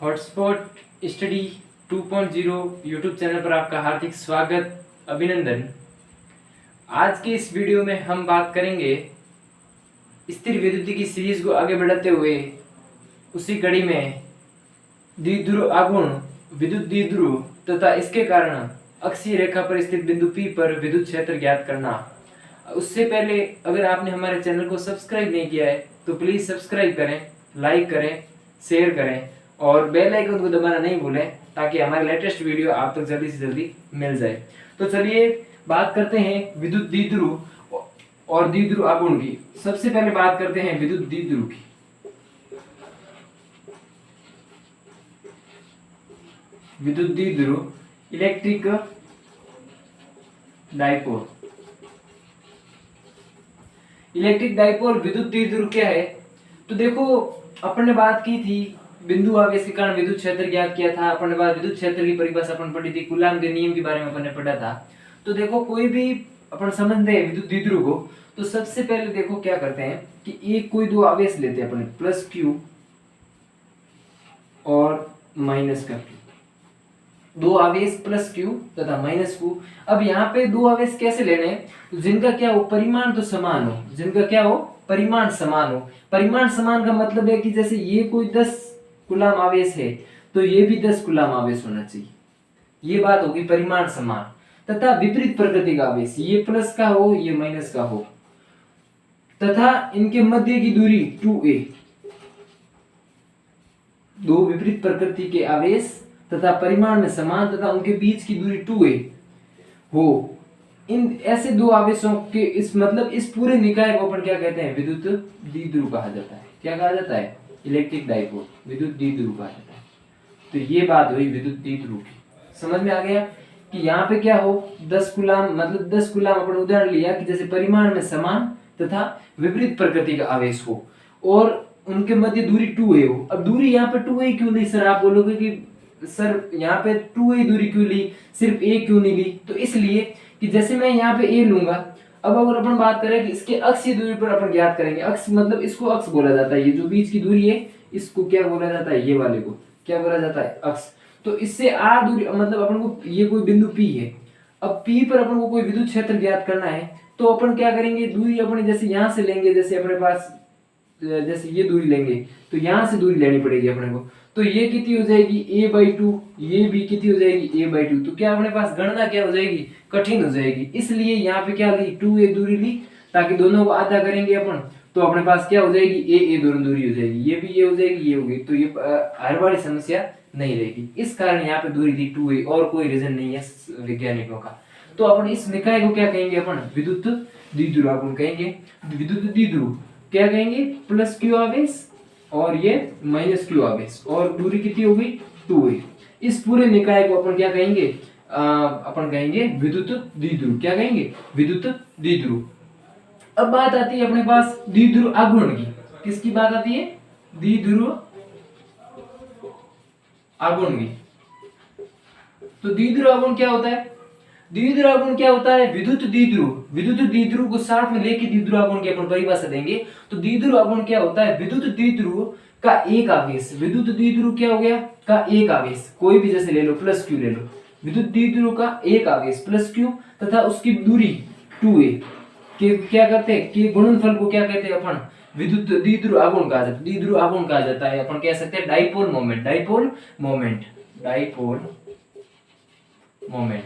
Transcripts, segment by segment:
Hotspot study 2.0 YouTube channel पर आपका हार्दिक स्वागत, अभिनंदन। आज के इस वीडियो में हम बात करेंगे स्थिर विद्युत की सीरीज को आगे बढ़ाते हुए उसी कड़ी में द्विध्रुव आघूर्ण, विद्युत द्विध्रुव तथा इसके कारण अक्षीय रेखा पर स्थित बिंदु P पर विद्युत क्षेत्र ज्ञात करना। उससे पहले अगर आपने हमारे चैनल को सब्सक्राइब नहीं किया है तो प्लीज सब्सक्राइब करें, लाइक करें, शेयर करें और बेल आइकन को दबाना नहीं भूलें ताकि हमारे लेटेस्ट वीडियो आप तक जल्दी से जल्दी मिल जाए। तो चलिए बात करते हैं विद्युत द्विध्रुव और द्विध्रुव आघूर्ण की। सबसे पहले बात करते हैं विद्युत द्विध्रुव की। विद्युत द्विध्रुव इलेक्ट्रिक डाइपोल। इलेक्ट्रिक डाइपोल विद्युत द्विध्रुव क्या है? तो देखो, अपन ने बात की थी बिंदु आवेश के कारण विद्युत क्षेत्र ज्ञात किया था। अपन ने बात विद्युत क्षेत्र की परिभाषा अपन पढ़ी थी, कूलॉम के नियम के बारे में अपन ने पढ़ा था। तो देखो, कोई भी अपन समझते हैं विद्युत द्विध्रुव को तो सबसे पहले देखो क्या करते हैं कि एक कोई दो आवेश लेते हैं अपन, प्लस क्यू और माइनस का क्यू। दो आवेश प्लस क्यू तथा माइनस क्यू। अब यहाँ पे दो आवेश कैसे लेने हैं जिनका क्या हो, परिमाण तो समान हो, जिनका क्या हो, परिमाण समान हो। परिमाण समान का मतलब है कि जैसे ये कोई 10 कूलॉम आवेश है तो ये भी 10 कूलॉम आवेश होना चाहिए। ये बात होगी परिमाण समान। तथा विपरीत प्रकृति का आवेश, ये प्लस का हो ये माइनस का हो, तथा इनके मध्य की दूरी 2a। दो विपरीत प्रकृति के आवेश तथा परिमाण में समान तथा उनके बीच की दूरी 2a हो, इन ऐसे दो आवेशों के इस पूरे निकाय को अपन क्या कहते हैं, विद्युत द्विध्रुव कहा जाता है। क्या कहा जाता है? इलेक्ट्रिक डाइपोल, विद्युत द्विध्रुव कहा जाता है। तो ये बात हुई विद्युत द्विध्रुव की। समझ में आ गया कि यहाँ पे क्या हो, 10 कूलॉम 10 कूलॉम अपन उदाहरण लिया कि जैसे परिमाण में समान तथा विपरीत प्रकृति का आवेश हो और उनके मध्य दूरी 2a हो। अब दूरी यहाँ पे 2a क्यों ली सर? आप बोलोगे कि सर यहाँ पे 2a दूरी क्यों ली, सिर्फ a क्यों नहीं ली? तो इसलिए कि जैसे मैं यहाँ पे a लूंगा, अब अगर अपन बात करें कि इसके अक्षीय दूरी पर अपन ज्ञात करेंगे। अक्ष इसको अक्ष बोला जाता है। ये जो बीच की दूरी है इसको क्या बोला जाता है, ये वाले को क्या बोला जाता है, अक्ष। तो इससे r दूरी अपन को ये कोई बिंदु P है। अब P पर अपन को कोई विद्युत क्षेत्र ज्ञात करना है तो अपन क्या करेंगे, दूरी अपने जैसे यहाँ से लेंगे, जैसे अपने पास जैसे ये दूरी लेंगे तो यहाँ से दूरी लेनी पड़ेगी अपने को। तो ये कितनी हो जाएगी, a/2। ये भी कितनी हो जाएगी, a/2। तो क्या अपने पास गणना क्या हो जाएगी, कठिन हो जाएगी। इसलिए यहाँ पे क्या ली, 2a दूरी ली ताकि दोनों को आधा करेंगे अपन तो अपने पास क्या हो जाएगी, a दोनों दूरी हो जाएगी। ये भी ये हो जाएगी, ये होगी। तो ये हर वाली समस्या नहीं रहेगी। इस कारण यहाँ पे दूरी थी 2a और कोई रीजन नहीं है वैज्ञानिकों का। तो अपन इस निकाय को क्या कहेंगे, अपन विद्युत द्विध्रुव अपन कहेंगे। विद्युत द्विध्रुव क्या कहेंगे, प्लस क्यू आवेश और ये माइनस क्यू आवेश और दूरी कितनी हो गई, 2a। इस पूरे निकाय को अपन क्या कहेंगे, अपन कहेंगे विद्युत द्विध्रुव। क्या कहेंगे, विद्युत द्विध्रुव। अब बात आती है अपने पास द्विध्रुव आघूर्ण की। किसकी बात आती है, द्विध्रुव आघूर्ण की। तो द्विध्रुव आघूर्ण क्या होता है? द्विध्रुव आघूर्ण क्या होता है, विद्युत द्विध्रुव को साथ में लेके द्विध्रुव आघूर्ण की अपन परिभाषा देंगे। तो द्विध्रुव आघूर्ण क्या होता है, विद्युत द्विध्रुव का एक आवेश। विद्युत द्विध्रुव क्या हो गया, का एक आवेश, कोई भी जैसे ले लो, प्लस क्यू ले लो। विद्युत द्विध्रुव का एक आवेश प्लस क्यू तथा उसकी दूरी 2a के क्या करते हैं, कि गुणनफल को क्या कहते हैं अपन, विद्युत द्विध्रुव आघूर्ण कहा जाता है। द्विध्रुव आघूर्ण कहा जाता है, अपन कह सकते हैं डाइपोल मोमेंट।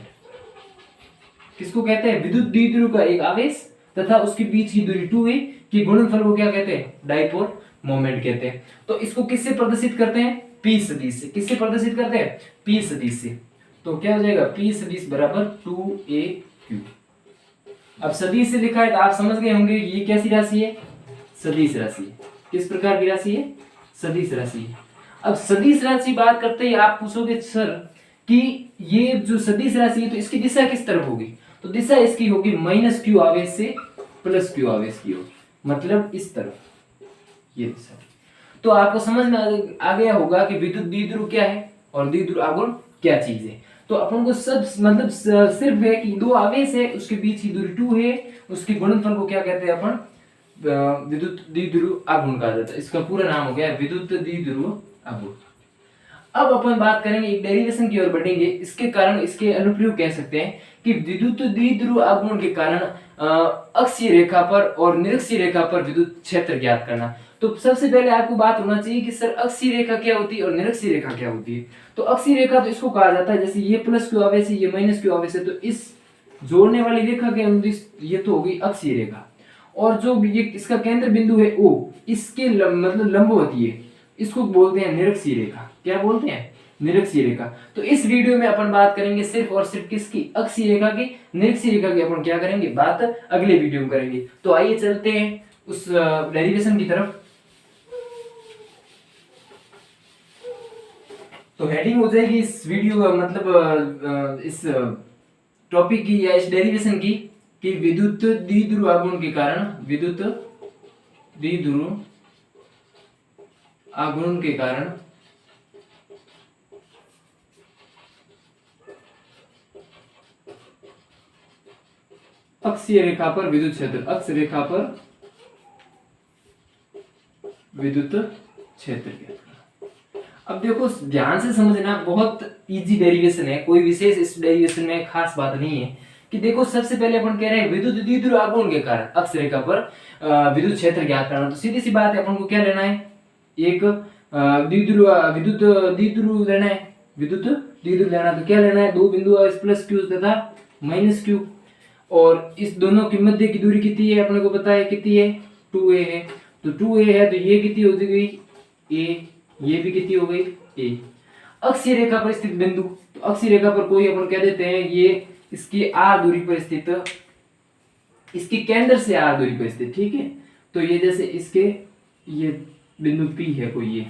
किसको कहते हैं, विद्युत द्विध्रुव का एक आवेश तथा उसके बीच की दूरी 2a की गुणनफल को क्या कहते हैं, डाइपोल मोमेंट कहते हैं। तो इसको किससे प्रदर्शित करते हैं, p सदिश से। किससे प्रदर्शित करते हैं, p सदिश से। तो क्या हो जाएगा, p सदिश बराबर 2aq। अब सदिश से लिखा है तो आप समझ गए होंगे ये कैसी राशि है, सदिश राशि है। किस प्रकार की राशि है, सदिश राशि है। अब सदिश राशि बात करते ही आप पूछोगे सर कि ये जो सदिश राशि है तो इसकी दिशा किस तरफ होगी? तो दिशा इसकी होगी माइनस क्यू आवेश से प्लस क्यू आवेश की होगी, मतलब इस तरफ, ये दिशा। तो आपको समझ में आ गया होगा कि विद्युत द्विध्रुव क्या है और द्विध्रुव आघूर्ण क्या चीज है। तो अपन को सब सिर्फ है कि दो आवेश है, उसके बीच की दूरी 2 है, उसके गुणनफल को क्या कहते हैं अपन, विद्युत द्विध्रुव आघूर्ण कहा जाता है। इसका पूरा नाम हो गया विद्युत द्विध्रुव आघूर्ण। अब अपन बात करेंगे एक डेरिवेशन की ओर बढ़ेंगे। इसके कारण इसके अनुप्रयोग कह सकते हैं कि विद्युत द्विध्रुव आघूर्ण के कारण अक्षीय रेखा पर और निरक्षीय रेखा पर विद्युत क्षेत्र ज्ञात करना। तो सबसे पहले आपको बात होना चाहिए कि सर अक्षीय रेखा क्या होती है और निरक्षीय रेखा क्या होती है। तो अक्षीय रेखा तो इसको कहा जाता है, जैसे ये प्लस क्यू आवेश है, ये माइनस क्यू आवेश है, तो इस जोड़ने वाली रेखा के अनुदिश ये तो होगी अक्षीय रेखा। और जो ये इसका केंद्र बिंदु है O, इसके मतलब लंबवती है, इसको बोलते हैं निरक्षीय रेखा। क्या बोलते हैं? निरक्षीय रेखा। तो इस वीडियो में अपन बात करेंगे सिर्फ और सिर्फ किसकी? अक्षीय रेखा की। निरक्षीय रेखा की अपन क्या करेंगे? बात अगले वीडियो में करेंगे। तो आइए चलते हैं उस डेरिवेशन की तरफ। तो हेडिंग हो जाएगी इस वीडियो का मतलब इस टॉपिक की या इस डेरिवेशन की कि विद्युत द्विध्रुव आघूर्ण के कारण, विद्युत द्विध्रुव आघूर्ण के कारण अक्षीय रेखा पर विद्युत क्षेत्र, अक्ष रेखा पर विद्युत क्षेत्र क्या। अब देखो ध्यान से समझना, बहुत इजी डेरिवेशन है, कोई विशेष इस डेरिवेशन में खास बात नहीं है। कि देखो सबसे पहले अपन कह रहे हैं विद्युत द्विध्रुव आघूर्ण के कारण अक्ष रेखा पर विद्युत क्षेत्र ज्ञात करना। तो सीधी सी बात है, अपन को क्या लेना है? एक विद्युत द्विध्रुव लेना है, विद्युत द्विध्रुव लेना। तो क्या लेना है? दो बिंदु प्लस क्यू तथा माइनस क्यू, और इस दोनों की मध्य की दूरी कितनी है अपने को पता है, कितनी है? 2a है। तो 2a है तो ये कितनी हो गई? a। ये भी कितनी हो गई? a। अक्षीय रेखा पर स्थित बिंदु, तो अक्षीय रेखा पर कोई अपन कह देते हैं ये इसकी r दूरी पर स्थित, इसके केंद्र से r दूरी पर स्थित, ठीक है। तो ये जैसे इसके ये बिंदु P है कोई ये,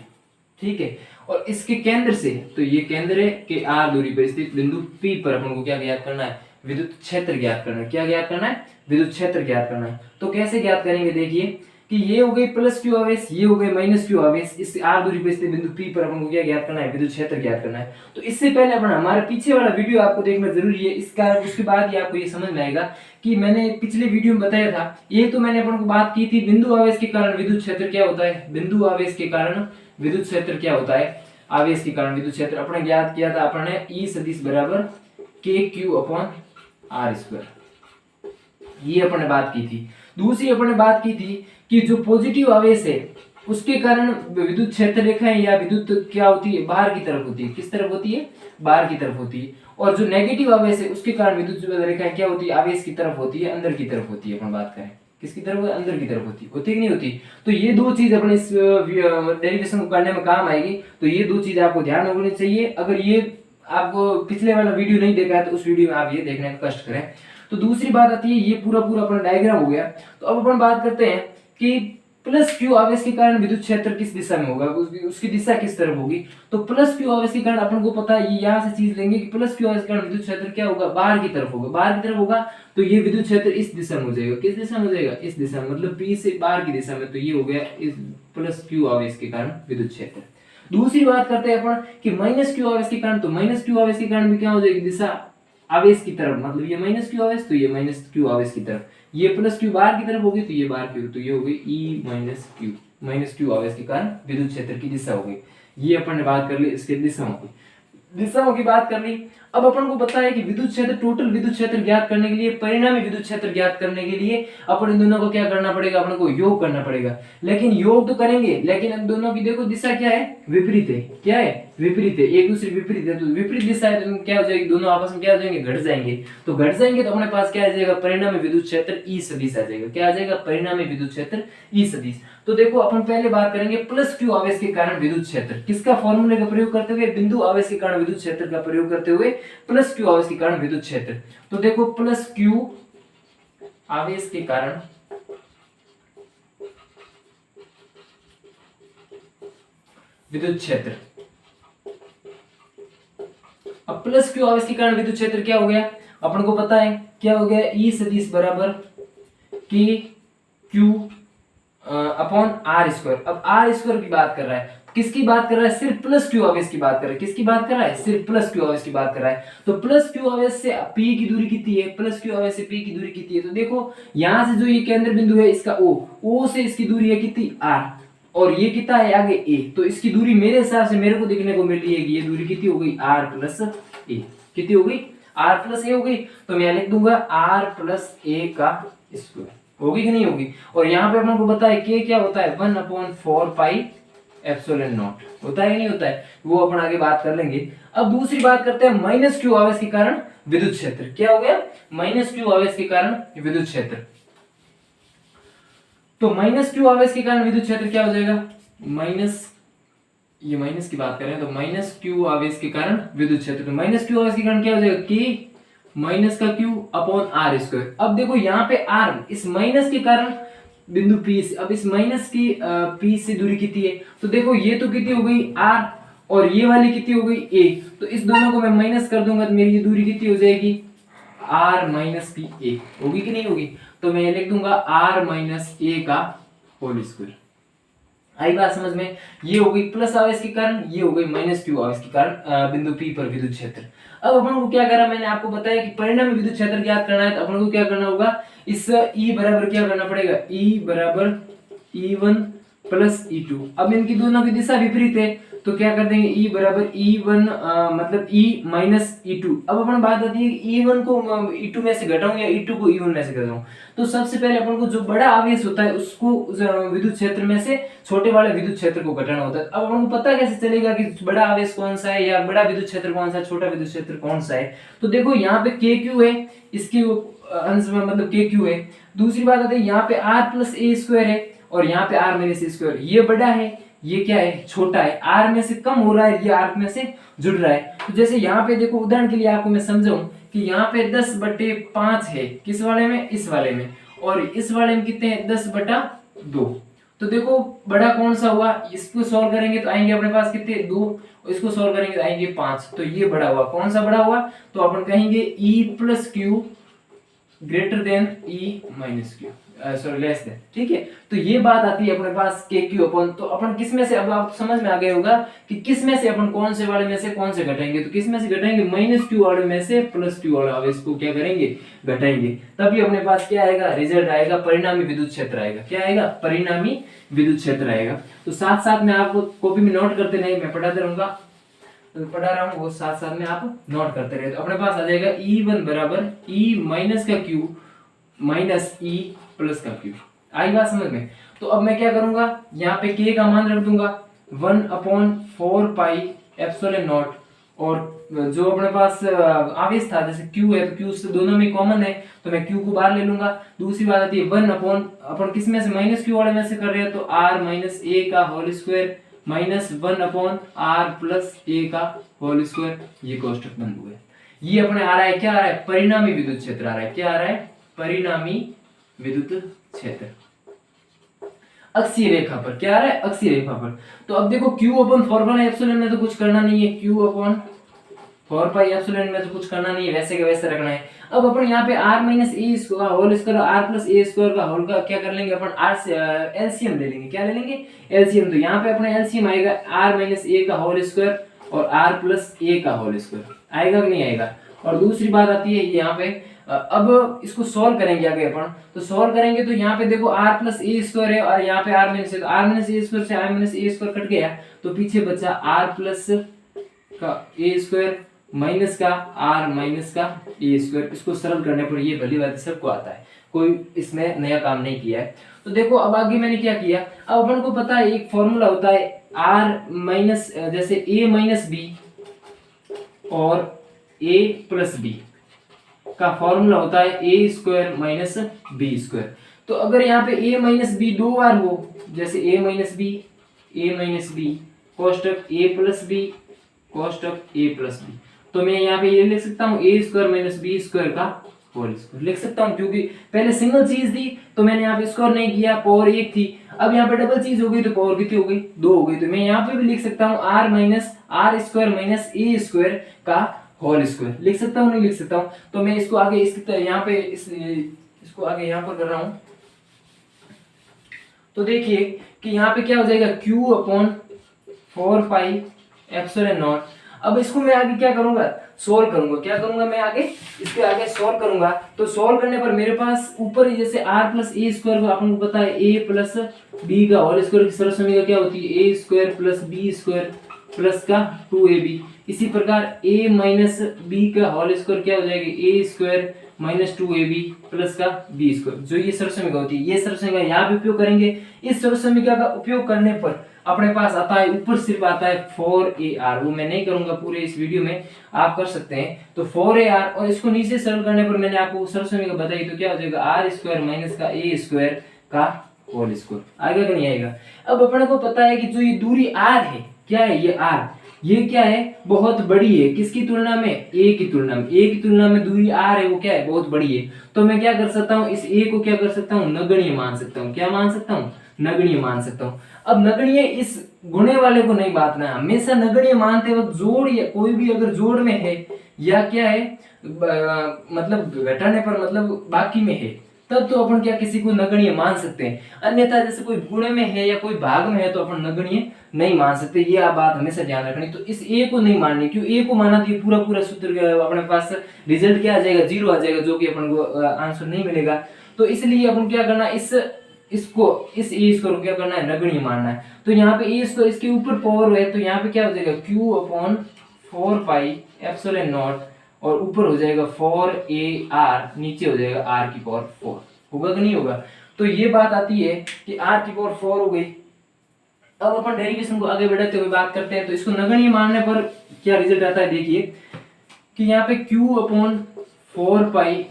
ठीक है, और इसके केंद्र से, तो ये केंद्र है के r दूरी पर स्थित बिंदु P पर अपन को क्या ज्ञात करना है? विद्युत क्षेत्र ज्ञात करना है। क्या ज्ञात करना है? विद्युत क्षेत्र ज्ञात करना है। तो कैसे ज्ञात करेंगे? देखिए कि ये हो गई प्लस क्यू आवेश, ये हो गई माइनस क्यू आवेश, इस r दूरी पे स्थित बिंदु P पर अपन को क्या ज्ञात करना है? विद्युत क्षेत्र ज्ञात करना है। तो इससे पहले अपन हमारे पीछे वाला वीडियो आपको देखना जरूरी है, इसका उसके बाद ही आपको ये समझ में आएगा कि मैंने पिछले वीडियो में बताया था। ये तो मैंने अपन को बात की थी बिंदु आवेश के कारण विद्युत क्षेत्र क्या होता है, बिंदु आवेश के कारण विद्युत क्षेत्र क्या होता है, आवेश के कारण विद्युत क्षेत्र अपने ज्ञात किया था अपन ने E सदिश बराबर KQ/r², ये अपन ने बात की थी। दूसरी अपन ने बात की थी कि जो पॉजिटिव आवेश है उसके कारण विद्युत क्षेत्र रेखाएं या विद्युत क्या होती है? बाहर की तरफ होती है। किस तरफ होती है? बाहर की तरफ होती है। और जो नेगेटिव आवेश है उसके कारण विद्युत रेखाएं क्या होती है? आवेश की तरफ होती है, अंदर की तरफ होती है। अपन बात करें किसकी तरफ? अंदर की तरफ होती है कि नहीं होती? तो ये दो चीज अपने इस डेरिवेशन को करने में काम आएगी। तो ये दो चीज आपको ध्यान होनी चाहिए। अगर ये आपको पिछले वाला वीडियो नहीं देखा है तो उस वीडियो में आप ये देखने का कष्ट करें। तो दूसरी बात आती है, ये पूरा अपना डायग्राम हो गया। तो अब अपन बात करते हैं कि प्लस क्यू आवेश के कारण विद्युत क्षेत्र किस दिशा में होगा, उसकी दिशा किस तरफ होगी। तो प्लस क्यू आवेश के कारण अपन को पता है, ये यहाँ से चीज लेंगे कि प्लस क्यू आवेश के कारण विद्युत क्षेत्र क्या होगा? बाहर की तरफ होगा। बाहर की तरफ होगा तो ये विद्युत क्षेत्र इस दिशा में हो जाएगा। किस दिशा में हो जाएगा? इस दिशा में, मतलब P से बाहर की दिशा में। तो ये हो गया इस प्लस क्यू आवेश के कारण विद्युत क्षेत्र। दूसरी बात करते हैं अपन कि माइनस क्यू आवेश के कारण। तो माइनस क्यू आवेश के कारण भी क्या हो जाएगी? दिशा आवेश की तरफ, मतलब ये माइनस क्यू आवेश तो ये माइनस क्यू आवेश की तरफ, ये प्लस क्यू बाहर की तरफ होगी तो ये बाहर की, तो ये हो गई E माइनस क्यू आवेश के कारण विद्युत क्षेत्र की दिशा हो गई। ये अपन ने बात कर ली इसके दिशाओं की बात कर ली। अब अपन को पता है कि विद्युत क्षेत्र, टोटल विद्युत क्षेत्र ज्ञात करने के लिए, परिणामी विद्युत क्षेत्र ज्ञात करने के लिए अपन इन दोनों को क्या करना पड़ेगा? अपन को योग करना पड़ेगा। लेकिन योग तो करेंगे, लेकिन इन दोनों की देखो दिशा क्या है? विपरीत है। क्या है? विपरीत है, एक दूसरे विपरीत है। तो विपरीत दिशा है तो क्या हो जाएगी? दोनों आपस में क्या हो जाएंगे? घट जाएंगे। तो घट जाएंगे तो अपने पास क्या आ जाएगा? परिणामी विद्युत क्षेत्र E सदिश आ जाएगा। क्या आ जाएगा? परिणामी विद्युत क्षेत्र E सदिश। तो देखो अपन पहले बात करेंगे प्लस क्यू आवेश के कारण विद्युत क्षेत्र, किसका फॉर्मूले का प्रयोग करते हुए? बिंदु आवेश के कारण विद्युत क्षेत्र का प्रयोग करते हुए प्लस क्यू आवेश के कारण विद्युत क्षेत्र। तो देखो प्लस क्यू आवेश के कारण विद्युत क्षेत्र। अब प्लस क्यू आवेश के कारण विद्युत क्षेत्र क्या हो गया? अपन को पता है क्या हो गया? E सदिश बराबर KQ/r²। अब r² की बात कर रहा है, किसकी बात कर रहा है? सिर्फ प्लस क्यू आवेश की बात कर रहा है। किसकी बात कर रहा है? सिर्फ प्लस क्यू आवेश की बात कर रहा है। तो प्लस क्यू आवेश से P की दूरी कितनी है? प्लस क्यू आवेश से P की दूरी कितनी है? तो देखो यहां से जो ये केंद्र बिंदु है इसका O से इसकी दूरी है कितनी? R, और ये कितना है आगे a, तो इसकी दूरी मेरे हिसाब से मेरे को देखने को मिल रही है कि ये दूरी कितनी हो गई r प्लस a, कितनी हो गई r प्लस a हो गई। तो मैं लिख दूंगा r प्लस a का स्क्वायर, होगी कि नहीं होगी। और यहाँ पे अपन को पता है k क्या होता है 1/4 पाई एप्सिलॉन नॉट, होता है कि नहीं होता है, वो अपन आगे बात कर लेंगे। अब दूसरी बात करते हैं माइनस क्यू आवेश के कारण विद्युत क्षेत्र। क्या हो गया माइनस क्यू आवेश के कारण विद्युत क्षेत्र। तो माइनस क्यू आवेश के कारण विद्युत क्षेत्र क्या हो जाएगा माइनस, ये माइनस की बात करें तो माइनस क्यू आवेश के कारण विद्युत क्षेत्र, तो माइनस क्यू आवेश के कारण क्या हो जाएगा k माइनस का q अपॉन आर स्क्वायर। अब देखो यहाँ पे r इस माइनस के कारण बिंदु P से, अब इस माइनस की P से दूरी कितनी है, तो देखो ये तो कितनी हो गई r और ये वाली कितनी हो गई a, तो इस दोनों को मैं माइनस कर दूंगा तो मेरी ये दूरी कितनी हो जाएगी r माइनस की a, होगी कि नहीं होगी। तो मैं लिख दूंगा r माइनस a का होल स्क्वायर। आई बात समझ में, ये हो गई प्लस आवेश के कारण, ये हो गई माइनस क्यू आवेश के कारण बिंदु P पर विद्युत क्षेत्र। अब अपन को क्या करा, मैंने आपको बताया कि परिणामी विद्युत क्षेत्र ज्ञात करना है, तो अपन को क्या करना होगा, इस E बराबर क्या करना पड़ेगा, E बराबर E1 प्लस E2। अब इनकी दोनों की दिशा विपरीत है तो क्या कर देंगे E बराबर E1 मतलब E माइनस E2। अब अपन बात आती है कि E1 को E2 में से घटाऊं या E2 को E1 में से घटाऊं, तो सबसे पहले अपन को जो बड़ा आवेश होता है उसको विद्युत क्षेत्र में से छोटे वाले विद्युत क्षेत्र को घटाना होता है। अब अपन को पता कैसे चलेगा कि बड़ा आवेश कौन सा है या बड़ा विद्युत क्षेत्र कौन सा है, छोटा विद्युत क्षेत्र कौन सा है। तो देखो यहाँ पे KQ है, इसकी अंश में मतलब KQ है। दूसरी बात आती है यहाँ पे R प्लस a स्क्वायर है और यहाँ पे R माइनस a स्क्वायर, ये बड़ा है ये क्या है छोटा है, R में से कम हो रहा है, ये R में से जुड़ रहा है। तो जैसे यहाँ पे देखो उदाहरण के लिए आपको मैं समझाऊं कि यहाँ पे 10/5 है, किस वाले में, इस वाले में, और इस वाले में कितने हैं 10/2। तो देखो बड़ा कौन सा हुआ, इसको सॉल्व करेंगे तो आएंगे अपने पास कितने 2, इसको सॉल्व करेंगे तो आएंगे 5, तो ये बड़ा हुआ, कौन सा बड़ा हुआ, तो अपन कहेंगे E plus Q greater than E minus Q, sorry less than, ठीक है। तो ये बात आती है अपने पास के क्यू अपन, तो अपन किस में से, अब आप समझ में आ गए होगा कि किस में से अपन कौन से वाले में से कौन से घटाएंगे, तो किस में से घटाएंगे माइनस क्यू वाले में से प्लस क्यू वाले आवेश को क्या करेंगे घटाएंगे, तभी अपने पास क्या आएगा रिजल्ट आएगा, परिणामी विद्युत क्षेत्र आएगा। क्या आएगा परिणामी विद्युत क्षेत्र आएगा। तो साथ साथ में आपको कॉपी में नोट करते नहीं, मैं पढ़ाते रहूंगा, तो पढ़ा रहा हूँ वो साथ साथ में आप नोट करते रहे, तो अपने पास आ जाएगा E1 बराबर E माइनस का क्यू माइनस E प्लस का क्यू। आई बात समझ में। तो अब मैं क्या करूंगा, यहाँ पे k का मान रख दूंगा 1/4 पाई एप्सिलॉन नॉट, और जो अपने पास आवेश था जैसे q है तो q से दोनों में कॉमन है तो मैं q को बाहर ले लूंगा। दूसरी बात आती है 1 अपन किस में से माइनस क्यू वाले में से कर रहे हैं तो r माइनस a का whole square minus 1/r plus a का होल स्क्वायर, ये कोष्टक बंद हुए। ये अपने आ रहा है, क्या आ रहा है परिणामी विद्युत क्षेत्र आ रहा है, क्या आ रहा है परिणामी विद्युत क्षेत्र अक्षीय रेखा पर, क्या आ रहा है अक्षीय रेखा पर। तो अब देखो Q/4 पाई एप्सिलॉन में तो कुछ करना नहीं है, Q/4 पाई एप्सिलॉन में तो कुछ करना नहीं है, वैसे के वैसे रखना है। अब अपन यहाँ पे r माइनस ए का whole square r plus a square का होल का क्या कर लेंगे अपन r से एलसीएम ले लेंगे, क्या ले लेंगे एलसीएम। तो यहाँ पे अपने एलसीएम आएगा r माइनस a का होल स्क्वायर और r प्लस a का होल स्क्वायर, आएगा कि नहीं आएगा। और दूसरी बात आती है यहाँ पे, अब इसको सॉल्व करेंगे आगे अपन, तो सॉल्व करेंगे तो यहाँ पे देखो r प्लस a स्क्वायर है और यहाँ पे r माइनस है, तो r माइनस a स्क्वायर से r minus a square cut गया तो पीछे बचा r प्लस का a स्क्वायर माइनस का r माइनस का a स्क्वायर। इसको सरल करने पर ये भली बात सबको आता है, कोई इसमें नया काम नहीं किया है। तो देखो अब आगे मैंने क्या किया, अब अपन को पता है एक फॉर्मूला होता है r माइनस जैसे a माइनस b और a प्लस b का फॉर्मूला होता है a square minus b square. तो अगर यहाँ पे a माइनस b दो बार हो, जैसे a minus b कोष्टक a plus b कोष्टक a plus b, तो मैं यहाँ पे ये लिख सकता हूँ a square minus b square का होल स्क्वायर लिख सकता हूँ, क्योंकि पहले सिंगल चीज थी तो मैंने यहाँ पे स्क्वायर नहीं किया, पावर 1 थी। अब यहाँ पे डबल चीज हो गई तो पावर कितनी हो गई 2 हो गई, तो मैं यहाँ पे भी लिख सकता हूँ r square minus a square का होल स्क्वायर लिख सकता हूँ, नहीं लिख सकता हूँ। तो मैं इसको आगे यहाँ पे इसको आगे यहाँ पर कर रहा हूँ, तो देखिए कि यहाँ पे क्या हो जाएगा Q/4 पाई एप्सिलॉन नॉट। अब इसको मैं आगे क्या करूंगा, सोल्व करूंगा। क्या करूंगा मैं आगे, इसके आगे सोल्व करूंगा। तो सोल्व करने पर मेरे पास ऊपर जैसे आर प्लस ए स्क्वायर को अपन को पता है ए प्लस बी का होल स्क्वायर की सरल समीकरण क्या होती है, A square plus B square plus का 2ab। इसी प्रकार a माइनस बी का होल स्क्वायर क्या हो जाएगा, A square minus 2ab plus का बी स्क्वायर। जो ये सरल समीकरण होती है, ये सरल समीकरण यहाँ भी उपयोग करेंगे। इस सरल समीकरण का उपयोग करने पर अपने पास आता है, ऊपर सिर्फ आता है 4ar, वो मैं नहीं करूंगा पूरे इस वीडियो में, आप कर सकते हैं। तो 4ar और इसको नीचे सरल करने पर मैंने आपको सरल समीकरण बताई, तो क्या हो जाएगा आर स्क्वायर माइनस का ए स्क्वायर का होल स्क्वायर। आएगा कि नहीं आएगा। अब अपने को पता है कि जो ये दूरी r है, क्या है ये r, ये क्या है, बहुत बड़ी है। किसकी तुलना में, a की तुलना में। a की तुलना में दूरी r है, वो क्या है, बहुत बड़ी है। तो मैं क्या कर सकता हूँ, इस a को क्या कर सकता हूँ, नगण्य मान सकता हूँ। क्या मान सकता हूँ, नगण्य मान सकता हूँ। अब नगण्य इस गुणे वाले को नहीं बांटना है, हमेशा नगण्य मानते वक्त जोड़ या कोई भी अगर जोड़ में है या क्या है मतलब घटाने पर मतलब बाकी में है, तब तो अपन क्या किसी को नगण्य मान सकते हैं। अन्यथा जैसे कोई गुणे में है या कोई भाग में है तो अपन नगण्य नहीं मान सकते। ये आप बात हमेशा ध्यान रखनी। तो इस ए को नहीं माननी, क्यों ए को माना तो ये पूरा पूरा सूत्र अपने पास रिजल्ट क्या आ जाएगा, 0 आ जाएगा, जो कि अपन को आंसर नहीं मिलेगा। तो इसलिए अपन क्या करना, इस ए स्क्वायर को क्या करना है, नगण्य मानना है। तो यहाँ पे ए स्क्वायर इसके ऊपर पावर है, तो यहाँ पे क्या हो जाएगा q upon 4 pi epsilon not, और ऊपर हो जाएगा 4ar, नीचे हो जाएगा r की पावर 4। होगा कि नहीं होगा। तो ये बात आती है कि r की पावर 4 हो गई। अब अपन डेरिवेशन को आगे बढ़ाते हुए बात करते हैं। तो इसको नगण्य मानने पर क्या रिजल्ट आता है, देखिए कि यहाँ पे q upon 4 pi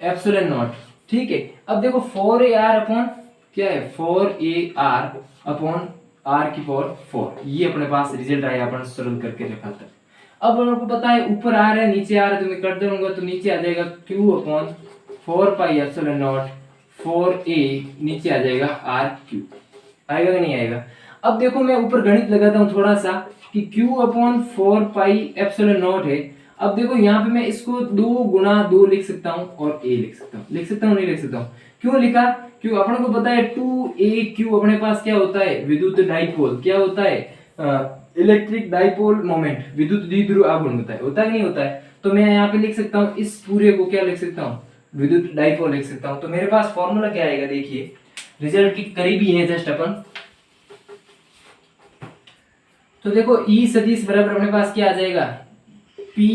epsilon not, ठीक है। अब देखो 4ar अपॉन क्या है, 4ar अपॉन r की पावर 4, ये अपने पास रिजल्ट आया, अपन सरल करके रखा था। अब आपको पता है ऊपर आ रहा है नीचे आ रहा है, तो मैं कर दूंगा, तो नीचे आ जाएगा q upon 4 pi epsilon not 4a, नीचे आ जाएगा r3। आएगा कि नहीं आएगा। अब देखो मैं ऊपर गणित लगाता हूँ थोड़ा सा कि q upon 4 pi epsilon not है। अब देखो यहाँ पे मैं इसको 2 गुना 2 लिख सकता हूँ और a लिख सकता हूँ, नहीं लिख सकता हूँ। क्यों लिखा, क्यों अपने को पता है 2aq अपने पास क्या होता है, विद्युत डाइपोल, क्या होता है इलेक्ट्रिक डाइपोल मोमेंट, विद्युत द्विध्रुव आघूर्ण होता है कि नहीं होता है। तो मैं यहाँ पे लिख सकता हूँ इस पूरे को क्या लिख सकता हूँ, विद्युत डाइपोल लिख सकता हूँ। तो मेरे पास फॉर्मूला क्या आएगा, देखिए रिजल्ट की करीबी है जस्ट अपन। तो देखो E सदिश बराबर अपने पास क्या आ जाएगा, P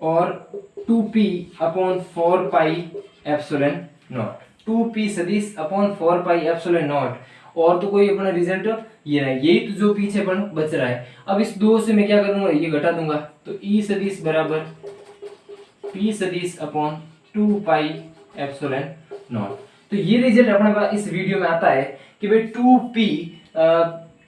और 2P upon 4 pi epsilon not, 2P सदिश अपॉन 4 पाई एप्सिलॉन नॉट। और तो कोई अपना रिजल्ट ये नहीं, यही तो जो पीछे अपन बच रहा है। अब इस 2 से मैं क्या करूंगा, ये घटा दूंगा। तो E सदिश बराबर P सदिश अपॉन 2 पाई एप्सिलॉन नॉट। तो ये रिजल्ट अपने पास इस वीडियो में आता है कि भाई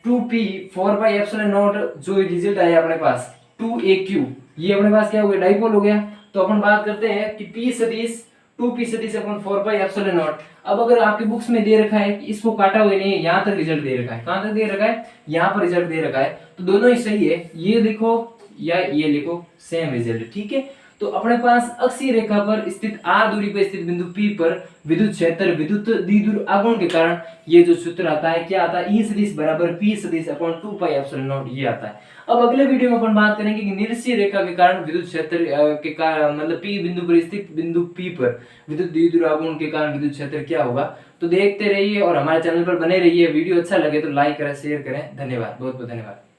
2p 4 पाई एप्सिलॉन नॉट, जो रिजल्ट आया अपने पास 2aq, ये अपने पास क्या हो गया, डाइपोल हो गया। तो अपन बात करते हैं कि p सदिश 2p सदिश अपॉन 4 पाई एप्सिलॉन नॉट। अब अगर आपकी बुक्स में दे रखा है कि इसको काटा हुआ नहीं है, यहाँ तक रिजल्ट दे रखा है, कहाँ तक दे रखा है, यहाँ पर रिजल्ट दे रखा है, तो दोनों ही सही है। ये लिखो या ये लिखो, सेम रिजल्ट, ठीक है। तो अपने पास अक्षीय रेखा पर स्थित r दूरी पर स्थित बिंदु P पर विद्युत क्षेत्र विद्युत द्विध्रुव आघूर्ण के कारण ये जो सूत्र आता है, क्या आता है, E सदिश बराबर P सदिश अपॉन 2 पाई एप्सिलॉन नॉट, ये आता है। अब अगले वीडियो में अपन बात करेंगे कि निरसीय रेखा के कारण विद्युत क्षेत्र के कारण मतलब P बिंदु पर स्थित बिंदु P पर विद्युत द्विध्रुव आघूर्ण के कारण विद्युत क्षेत्र क्या होगा। तो देखते रहिए और हमारे चैनल पर बने रहिए। वीडियो अच्छा लगे तो लाइक करें, शेयर करें। धन्यवाद, बहुत बहुत धन्यवाद।